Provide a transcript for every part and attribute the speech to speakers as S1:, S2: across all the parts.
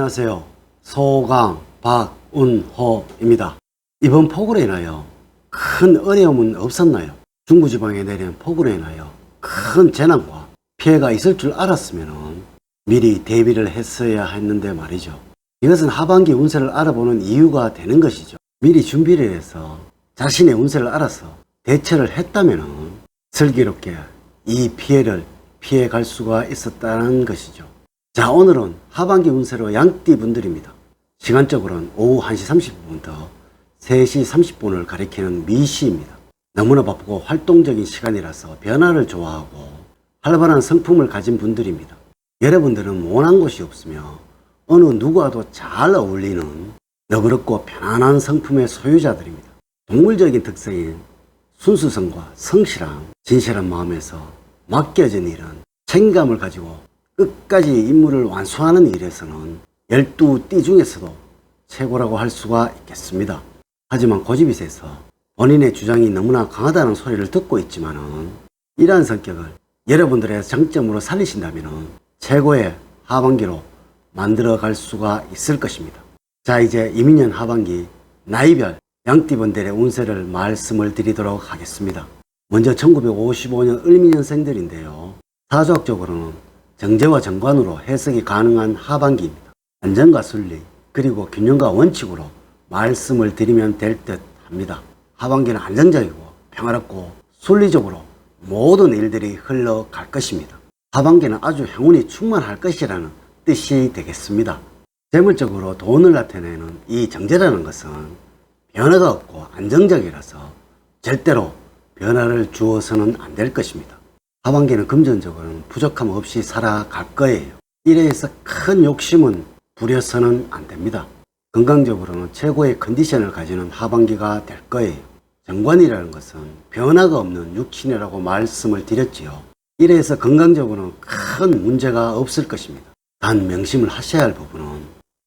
S1: 안녕하세요. 소강 박운호입니다. 이번 폭우로 인하여 큰 어려움은 없었나요? 중부지방에 내린 폭우로 인하여 큰 재난과 피해가 있을 줄 알았으면 미리 대비를 했어야 했는데 말이죠. 이것은 하반기 운세를 알아보는 이유가 되는 것이죠. 미리 준비를 해서 자신의 운세를 알아서 대처를 했다면 슬기롭게 이 피해를 피해갈 수가 있었다는 것이죠. 자, 오늘은 하반기 운세로 양띠 분들입니다. 시간적으로는 오후 1시 30분부터 3시 30분을 가리키는 미시입니다. 너무나 바쁘고 활동적인 시간이라서 변화를 좋아하고 활발한 성품을 가진 분들입니다. 여러분들은 모난 곳이 없으며 어느 누구와도 잘 어울리는 너그럽고 편안한 성품의 소유자들입니다. 동물적인 특성인 순수성과 성실함, 진실한 마음에서 맡겨진 일은 책임감을 가지고 끝까지 임무를 완수하는 일에서는 12띠 중에서도 최고라고 할 수가 있겠습니다. 하지만 고집이 세서 본인의 주장이 너무나 강하다는 소리를 듣고 있지만은 이러한 성격을 여러분들의 장점으로 살리신다면 최고의 하반기로 만들어갈 수가 있을 것입니다. 자, 이제 이민년 하반기 나이별 양띠분들의 운세를 말씀을 드리도록 하겠습니다. 먼저 1955년 을미년생들인데요. 사주학적으로는 정제와 정관으로 해석이 가능한 하반기입니다. 안정과 순리 그리고 균형과 원칙으로 말씀을 드리면 될 듯 합니다. 하반기는 안정적이고 평화롭고 순리적으로 모든 일들이 흘러갈 것입니다. 하반기는 아주 행운이 충만할 것이라는 뜻이 되겠습니다. 재물적으로 돈을 나타내는 이 정제라는 것은 변화가 없고 안정적이라서 절대로 변화를 주어서는 안 될 것입니다. 하반기는 금전적으로는 부족함 없이 살아갈 거예요. 이래 해서 큰 욕심은 부려서는 안 됩니다. 건강적으로는 최고의 컨디션을 가지는 하반기가 될 거예요. 정관이라는 것은 변화가 없는 육신이라고 말씀을 드렸지요. 이래 해서 건강적으로는 큰 문제가 없을 것입니다. 단 명심을 하셔야 할 부분은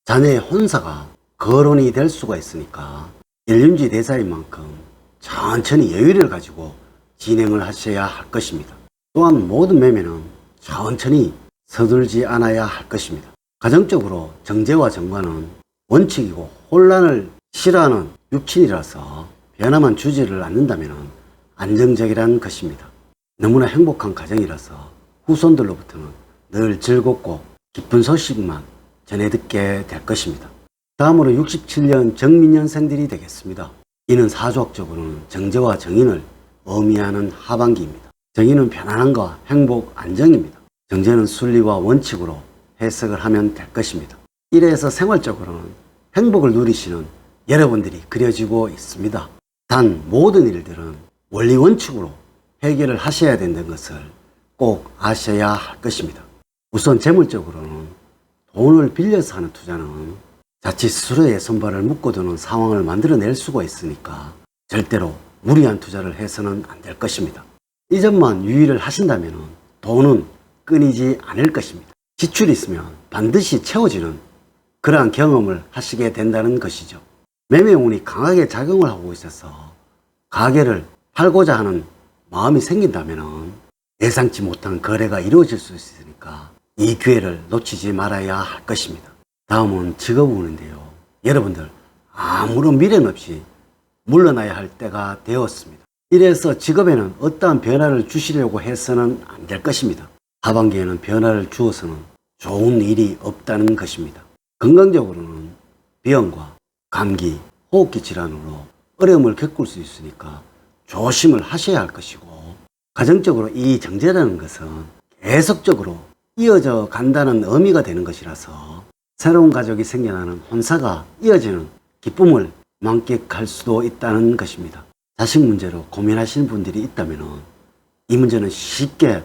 S1: 자녀의 혼사가 거론이 될 수가 있으니까 일륜지 대사인 만큼 천천히 여유를 가지고 진행을 하셔야 할 것입니다. 또한 모든 매매는 천천히 서둘지 않아야 할 것입니다. 가정적으로 정제와 정관은 원칙이고 혼란을 싫어하는 육친이라서 변화만 주지를 않는다면 안정적이라는 것입니다. 너무나 행복한 가정이라서 후손들로부터는 늘 즐겁고 기쁜 소식만 전해 듣게 될 것입니다. 다음으로 67년 정민년생들이 되겠습니다. 이는 사주학적으로는 정제와 정인을 의미하는 하반기입니다. 정의는 편안함과 행복, 안정입니다. 정제는 순리와 원칙으로 해석을 하면 될 것입니다. 이래서 생활적으로는 행복을 누리시는 여러분들이 그려지고 있습니다. 단 모든 일들은 원리 원칙으로 해결을 하셔야 된다는 것을 꼭 아셔야 할 것입니다. 우선 재물적으로는 돈을 빌려서 하는 투자는 자칫 스스로의 손발을 묶어두는 상황을 만들어낼 수가 있으니까 절대로 무리한 투자를 해서는 안 될 것입니다. 이 점만 유의를 하신다면 돈은 끊이지 않을 것입니다. 지출이 있으면 반드시 채워지는 그러한 경험을 하시게 된다는 것이죠. 매매운이 강하게 작용을 하고 있어서 가게를 팔고자 하는 마음이 생긴다면 예상치 못한 거래가 이루어질 수 있으니까 이 기회를 놓치지 말아야 할 것입니다. 다음은 직업운인데요. 여러분들 아무런 미련 없이 물러나야 할 때가 되었습니다. 이래서 직업에는 어떠한 변화를 주시려고 해서는 안 될 것입니다. 하반기에는 변화를 주어서는 좋은 일이 없다는 것입니다. 건강적으로는 비염과 감기, 호흡기 질환으로 어려움을 겪을 수 있으니까 조심을 하셔야 할 것이고, 가정적으로 이 정제라는 것은 계속적으로 이어져 간다는 의미가 되는 것이라서 새로운 가족이 생겨나는 혼사가 이어지는 기쁨을 만끽할 수도 있다는 것입니다. 자식 문제로 고민하시는 분들이 있다면 이 문제는 쉽게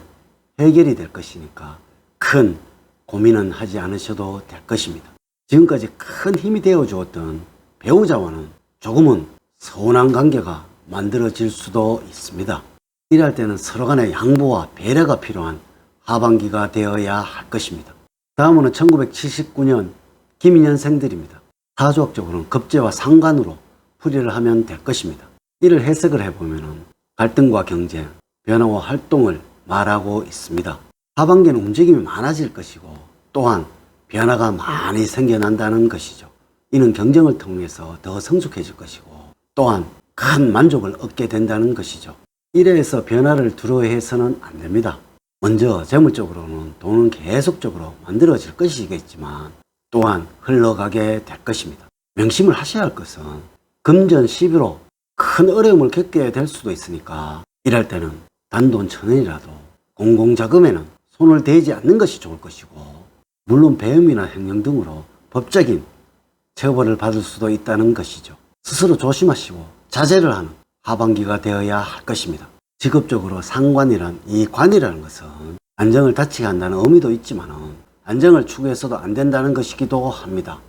S1: 해결이 될 것이니까 큰 고민은 하지 않으셔도 될 것입니다. 지금까지 큰 힘이 되어 주었던 배우자와는 조금은 서운한 관계가 만들어질 수도 있습니다. 이럴 때는 서로 간의 양보와 배려가 필요한 하반기가 되어야 할 것입니다. 다음은 1979년 김인년생들입니다. 사주학적으로는 급제와 상관으로 풀이를 하면 될 것입니다. 이를 해석을 해보면 갈등과 경쟁, 변화와 활동을 말하고 있습니다. 하반기는 움직임이 많아질 것이고 또한 변화가 많이 생겨난다는 것이죠. 이는 경쟁을 통해서 더 성숙해질 것이고 또한 큰 만족을 얻게 된다는 것이죠. 이래서 변화를 두려워해서는 안 됩니다. 먼저 재물적으로는 돈은 계속적으로 만들어질 것이겠지만 또한 흘러가게 될 것입니다. 명심을 하셔야 할 것은 금전 시비로 큰 어려움을 겪게 될 수도 있으니까 일할 때는 단돈 1,000원이라도 공공자금에는 손을 대지 않는 것이 좋을 것이고, 물론 배임이나 횡령 등으로 법적인 처벌을 받을 수도 있다는 것이죠. 스스로 조심하시고 자제를 하는 하반기가 되어야 할 것입니다. 직업적으로 상관이란 이 관이라는 것은 안정을 다치게 한다는 의미도 있지만 안정을 추구해서도 안 된다는 것이기도 합니다.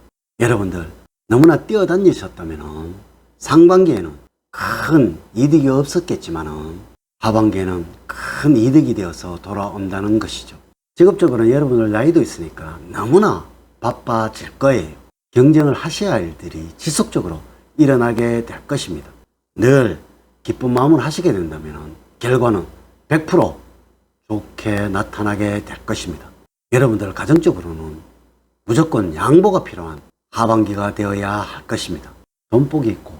S1: 여러분들 너무나 뛰어다니셨다면 상반기에는 큰 이득이 없었겠지만 하반기에는 큰 이득이 되어서 돌아온다는 것이죠. 직업적으로는 여러분들 나이도 있으니까 너무나 바빠질 거예요. 경쟁을 하셔야 할 일들이 지속적으로 일어나게 될 것입니다. 늘 기쁜 마음을 하시게 된다면 결과는 100% 좋게 나타나게 될 것입니다. 여러분들 가정적으로는 무조건 양보가 필요한 하반기가 되어야 할 것입니다. 돈복이 있고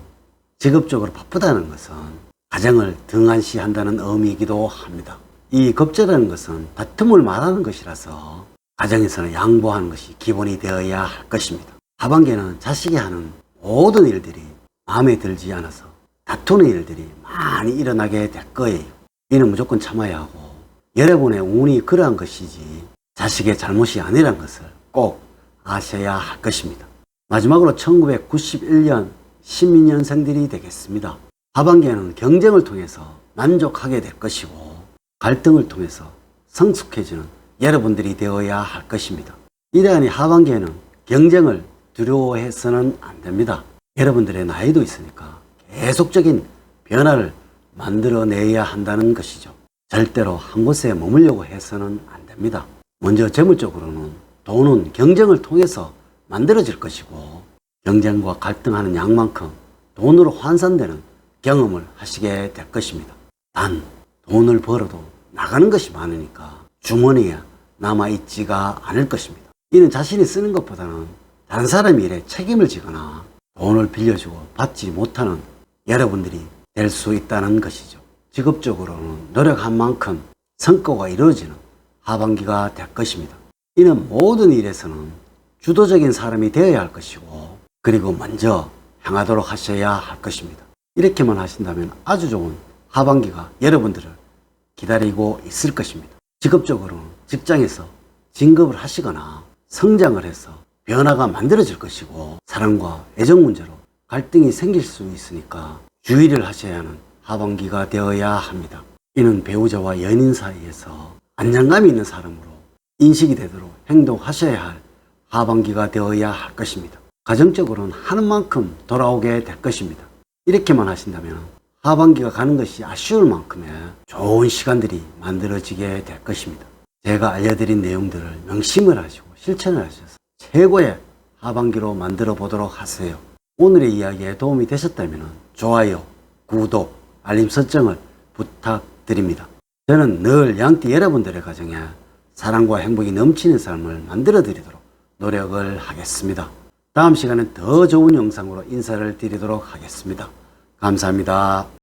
S1: 직업적으로 바쁘다는 것은 가정을 등한시한다는 의미이기도 합니다. 이 겁재라는 것은 다툼을 말하는 것이라서 가정에서는 양보하는 것이 기본이 되어야 할 것입니다. 하반기에는 자식이 하는 모든 일들이 마음에 들지 않아서 다투는 일들이 많이 일어나게 될 거예요. 이는 무조건 참아야 하고 여러분의 운이 그러한 것이지 자식의 잘못이 아니란 것을 꼭 아셔야 할 것입니다. 마지막으로 1991년 신민년생들이 되겠습니다. 하반기에는 경쟁을 통해서 만족하게 될 것이고 갈등을 통해서 성숙해지는 여러분들이 되어야 할 것입니다. 이러한 하반기에는 경쟁을 두려워해서는 안 됩니다. 여러분들의 나이도 있으니까 계속적인 변화를 만들어내야 한다는 것이죠. 절대로 한 곳에 머물려고 해서는 안 됩니다. 먼저 재물적으로는 돈은 경쟁을 통해서 만들어질 것이고 경쟁과 갈등하는 양만큼 돈으로 환산되는 경험을 하시게 될 것입니다. 단 돈을 벌어도 나가는 것이 많으니까 주머니에 남아있지가 않을 것입니다. 이는 자신이 쓰는 것보다는 다른 사람 일에 책임을 지거나 돈을 빌려주고 받지 못하는 여러분들이 될 수 있다는 것이죠. 직업적으로는 노력한 만큼 성과가 이루어지는 하반기가 될 것입니다. 이는 모든 일에서는 주도적인 사람이 되어야 할 것이고 그리고 먼저 향하도록 하셔야 할 것입니다. 이렇게만 하신다면 아주 좋은 하반기가 여러분들을 기다리고 있을 것입니다. 직업적으로는 직장에서 진급을 하시거나 성장을 해서 변화가 만들어질 것이고 사랑과 애정 문제로 갈등이 생길 수 있으니까 주의를 하셔야 하는 하반기가 되어야 합니다. 이는 배우자와 연인 사이에서 안정감이 있는 사람으로 인식이 되도록 행동하셔야 할 하반기가 되어야 할 것입니다. 가정적으로는 하는 만큼 돌아오게 될 것입니다. 이렇게만 하신다면 하반기가 가는 것이 아쉬울 만큼의 좋은 시간들이 만들어지게 될 것입니다. 제가 알려드린 내용들을 명심을 하시고 실천을 하셔서 최고의 하반기로 만들어 보도록 하세요. 오늘의 이야기에 도움이 되셨다면 좋아요, 구독, 알림 설정을 부탁드립니다. 저는 늘 양띠 여러분들의 가정에 사랑과 행복이 넘치는 삶을 만들어 드리도록 노력을 하겠습니다. 다음 시간엔 더 좋은 영상으로 인사를 드리도록 하겠습니다. 감사합니다.